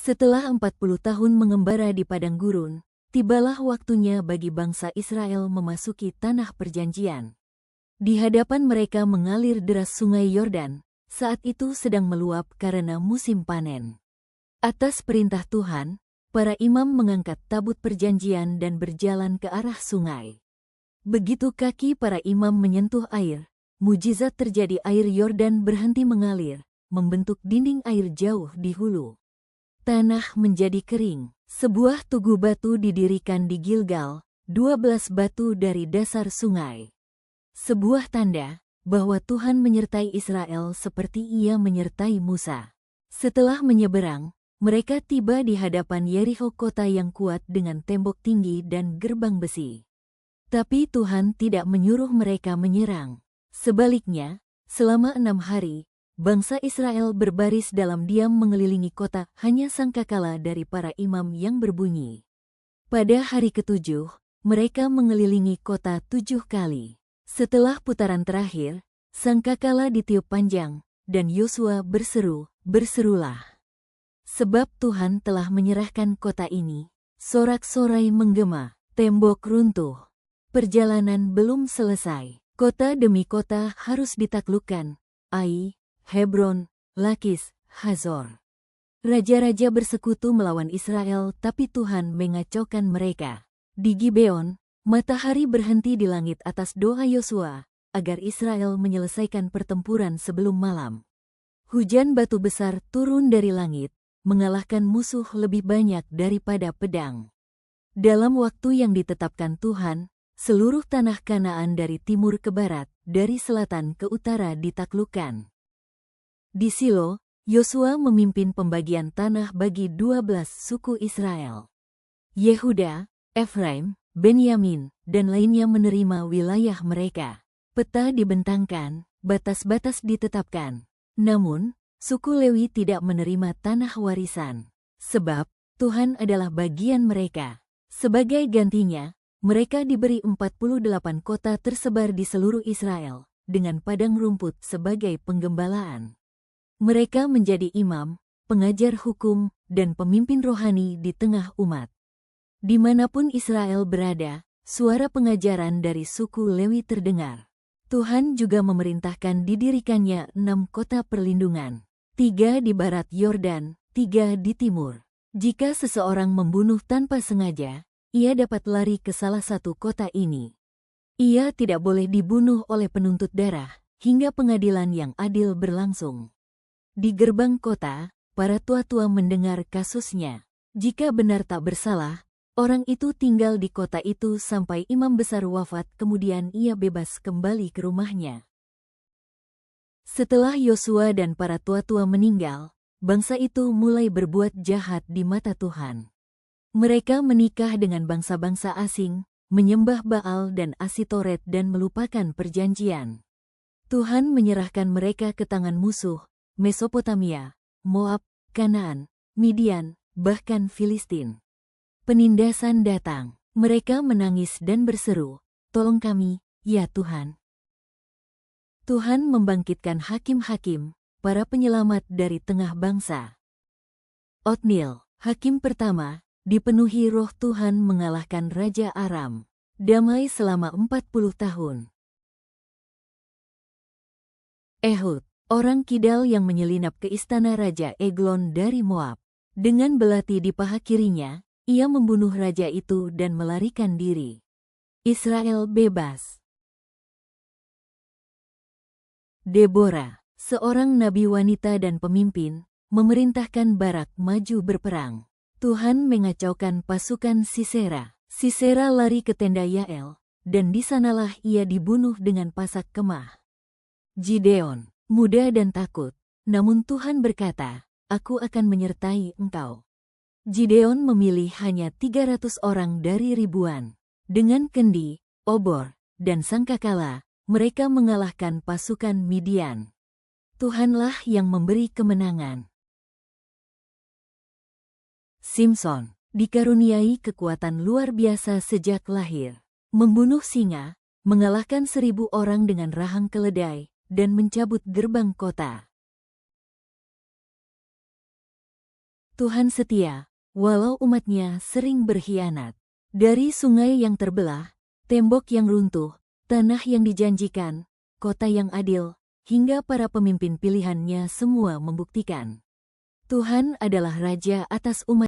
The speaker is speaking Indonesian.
Setelah 40 tahun mengembara di padang gurun, tibalah waktunya bagi bangsa Israel memasuki tanah perjanjian. Di hadapan mereka mengalir deras sungai Yordan, saat itu sedang meluap karena musim panen. Atas perintah Tuhan, para imam mengangkat tabut perjanjian dan berjalan ke arah sungai. Begitu kaki para imam menyentuh air, mujizat terjadi, air Yordan berhenti mengalir, membentuk dinding air jauh di hulu. Tanah menjadi kering. Sebuah tugu batu didirikan di Gilgal, 12 batu dari dasar sungai. Sebuah tanda bahwa Tuhan menyertai Israel seperti Ia menyertai Musa. Setelah menyeberang, mereka tiba di hadapan Yerikho, kota yang kuat dengan tembok tinggi dan gerbang besi. Tapi Tuhan tidak menyuruh mereka menyerang. Sebaliknya, selama 6 hari, bangsa Israel berbaris dalam diam mengelilingi kota, hanya sangkakala dari para imam yang berbunyi. Pada hari ke-7, mereka mengelilingi kota 7 kali. Setelah putaran terakhir, sangkakala ditiup panjang, dan Yosua berseru, "Berserulah! Sebab Tuhan telah menyerahkan kota ini." Sorak-sorai menggema, tembok runtuh. Perjalanan belum selesai. Kota demi kota harus ditaklukkan. Ai, Hebron, Lakis, Hazor. Raja-raja bersekutu melawan Israel, tapi Tuhan mengacaukan mereka. Di Gibeon, matahari berhenti di langit atas doa Yosua, agar Israel menyelesaikan pertempuran sebelum malam. Hujan batu besar turun dari langit, mengalahkan musuh lebih banyak daripada pedang. Dalam waktu yang ditetapkan Tuhan, seluruh tanah Kanaan dari timur ke barat, dari selatan ke utara ditaklukkan. Di Silo, Yosua memimpin pembagian tanah bagi 12 suku Israel. Yehuda, Efraim, Benyamin, dan lainnya menerima wilayah mereka. Peta dibentangkan, batas-batas ditetapkan. Namun, suku Lewi tidak menerima tanah warisan. Sebab, Tuhan adalah bagian mereka. Sebagai gantinya, mereka diberi 48 kota tersebar di seluruh Israel, dengan padang rumput sebagai penggembalaan. Mereka menjadi imam, pengajar hukum, dan pemimpin rohani di tengah umat. Dimanapun Israel berada, suara pengajaran dari suku Lewi terdengar. Tuhan juga memerintahkan didirikannya 6 kota perlindungan. 3 di barat Yordan, 3 di timur. Jika seseorang membunuh tanpa sengaja, ia dapat lari ke salah satu kota ini. Ia tidak boleh dibunuh oleh penuntut darah, hingga pengadilan yang adil berlangsung. Di gerbang kota, para tua-tua mendengar kasusnya. Jika benar tak bersalah, orang itu tinggal di kota itu sampai imam besar wafat, kemudian ia bebas kembali ke rumahnya. Setelah Yosua dan para tua-tua meninggal, bangsa itu mulai berbuat jahat di mata Tuhan. Mereka menikah dengan bangsa-bangsa asing, menyembah Baal dan Asitoret dan melupakan perjanjian. Tuhan menyerahkan mereka ke tangan musuh, Mesopotamia, Moab, Kanaan, Midian, bahkan Filistin. Penindasan datang. Mereka menangis dan berseru, "Tolong kami, ya Tuhan." Tuhan membangkitkan hakim-hakim, para penyelamat dari tengah bangsa. Otniel, hakim pertama, dipenuhi roh Tuhan mengalahkan Raja Aram. Damai selama 40 tahun. Ehud, orang kidal yang menyelinap ke istana Raja Eglon dari Moab. Dengan belati di paha kirinya, ia membunuh raja itu dan melarikan diri. Israel bebas. Deborah, seorang nabi wanita dan pemimpin, memerintahkan Barak maju berperang. Tuhan mengacaukan pasukan Sisera. Sisera lari ke tenda Yael, dan di sanalah ia dibunuh dengan pasak kemah. Gideon, muda dan takut, namun Tuhan berkata, "Aku akan menyertai engkau." Gideon memilih hanya 300 orang dari ribuan. Dengan kendi, obor, dan sangkakala, mereka mengalahkan pasukan Midian. Tuhanlah yang memberi kemenangan. Simson, dikaruniai kekuatan luar biasa sejak lahir. Membunuh singa, mengalahkan 1000 orang dengan rahang keledai, dan mencabut gerbang kota. Tuhan setia, walau umatnya sering berkhianat. Dari sungai yang terbelah, tembok yang runtuh, tanah yang dijanjikan, kota yang adil, hingga para pemimpin pilihannya semua membuktikan Tuhan adalah Raja atas umat.